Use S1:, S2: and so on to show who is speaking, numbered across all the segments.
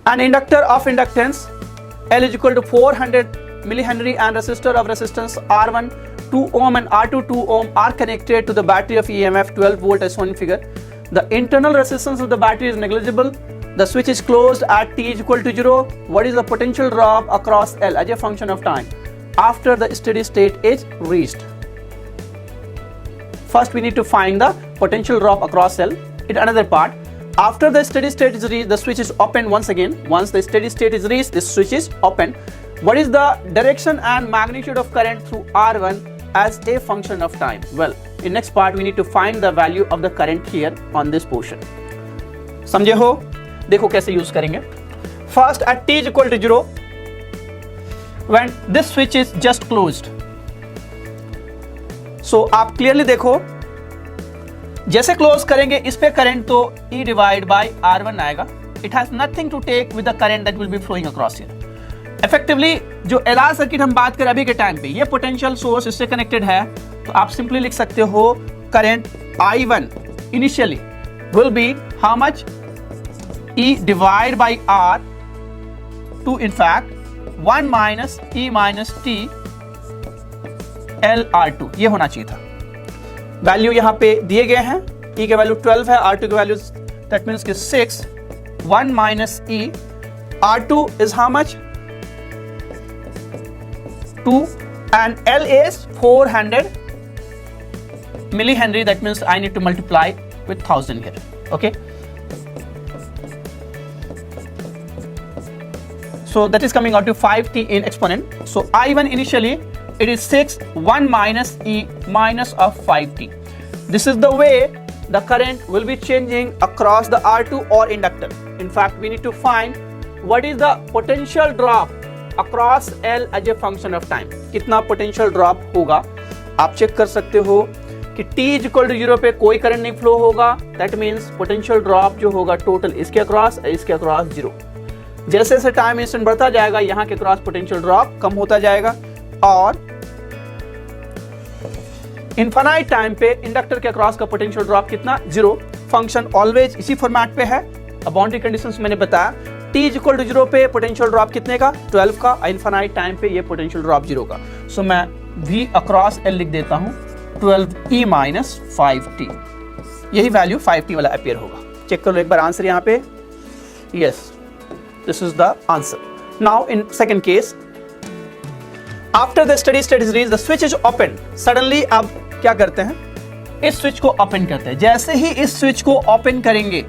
S1: An inductor of inductance L is equal to 400 millihenry and resistor of resistance R1 2 ohm and R2 2 ohm are connected to the battery of EMF 12 volt as shown in figure. The internal resistance of the battery is negligible. The switch is closed at t is equal to 0. What is the potential drop across L as a function of time after the steady state is reached? First we need to find the potential drop across L. In another part, after the steady state is reached, the switch is opened once again. Once the steady state is reached, this switch is opened. What is the direction and magnitude of current through R1 as a function of time? Well, in next part we need to find the value of the current here on this portion. समझे हो? देखो कैसे use करेंगे. First at t is equal to 0, when this switch is just closed. So आप clearly देखो, जैसे close करेंगे इस पे करंट तो E डिवाइड बाय R1 आएगा. It has nothing to take with the current that will be flowing across here. Effectively जो LR circuit हम बात करें अभी के टाइम पे, ये पोटेंशियल सोर्स इससे कनेक्टेड है, तो आप सिंपली लिख सकते हो current I1 initially will be how much E divide by R to in fact 1 minus E minus T LR2. ये होना चाहिए था. वैल्यू यहां पे दिए गए हैं. E के वैल्यू 12 है, R2 के वैल्यू दैट मींस कि 6. 1 minus E, R2 is how much 2 and L is 400 millihenry. That means I need to multiply with 1000 here. Okay, so that is coming out to 5t in exponent. So I1 initially it is 6, 1 minus E minus of 5t. This is the way the current will be changing across the R2 or inductor. In fact, we need to find what is the potential drop across L as a function of time. कितना potential drop होगा आप check कर सकते हो कि t is equal to 0 पे कोई current नहीं फ्लो होगा. That means potential drop जो होगा टोटल इसके अक्रॉस 0. जैसे जैसे टाइम इंस्टेंट बढ़ता जाएगा यहाँ के क्रॉस पोटेंशियल ड्रॉप कम होता जाएगा और इनफाइनाइट टाइम पे इंडक्टर के अक्रॉस का पोटेंशियल ड्रॉप कितना 0. फंक्शन ऑलवेज इसी फॉर्मेट पे है. बाउंड्री कंडीशंस मैंने बताया. t इज इक्वल टू 0 पे पोटेंशियल ड्रॉप कितने का 12 का. इनफाइनाइट टाइम पे ये पोटेंशियल ड्रॉप 0 का. सो मैं v अक्रॉस l लिख देता हूं 12e माइनस 5t. यही वैल्यू 5t वाला अपीयर होगा. चेक कर लो एक बार आंसर यहाँ पे. Yes, this is the answer. Now in second case, after the steady state is reached, the switch is opened. Suddenly अब क्या करते हैं, इस स्विच को ओपन करते हैं. जैसे ही इस स्विच को ओपन करेंगे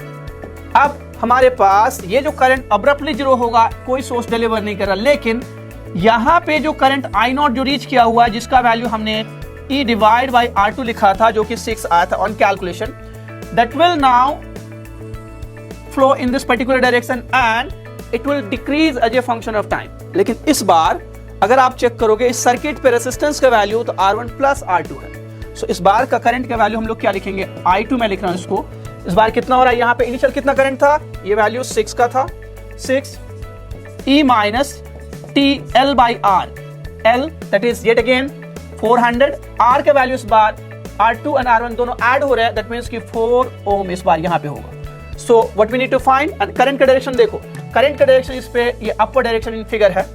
S1: अब हमारे पास ये जो करंट अब्रप्टली 0 होगा, कोई सोर्स डिलीवर नहीं कर रहा, लेकिन यहाँ पे जो करंट I0 जो रीच किया हुआ है जिसका वैल्यू हमने E डिवाइड बाई R2 लिखा था जो कि 6 आया था on calculation, that will now flow in this particular direction and it will decrease as a function of time. लेकिन इस बार अगर आप चेक करोगे इस सर्किट पे रेजिस्टेंस का वैल्यू तो R1 प्लस R2 है. सो इस बार का करंट का वैल्यू हम लोग क्या लिखेंगे, I2 में लिख रहा हूं इसको. इस बार कितना हो रहा है, यहाँ पे इनिशियल कितना करंट था, ये वैल्यू 6 का था. 6 E minus T L by R. L that is yet again 400. R का वैल्यू इस बार R2 एंड R1 दोनों ऐड हो रहे हैं. दैट मींस कि 4 ओम इस बार यहाँ पे होगा. So what we need to find, and current का डायरेक्शन देखो, करंट का डायरेक्शन इस पे ये अपर डायरेक्शन इन फिगर है.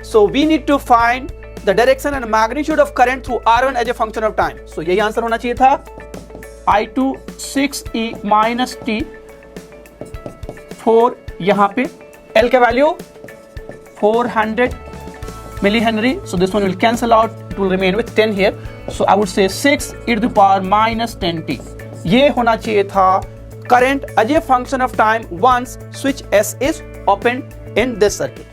S1: So we need to find the direction and magnitude of current through R1 as a function of time. So यही answer होना चाहिए था. I2 6E माइनस T 4 यहाँ पे L का value 400 millihenry. So this one will cancel out. It will remain with 10 here. So I would say 6 e to the power minus 10t. ये होना चाहिए था current as a function of time once switch S is opened in this circuit.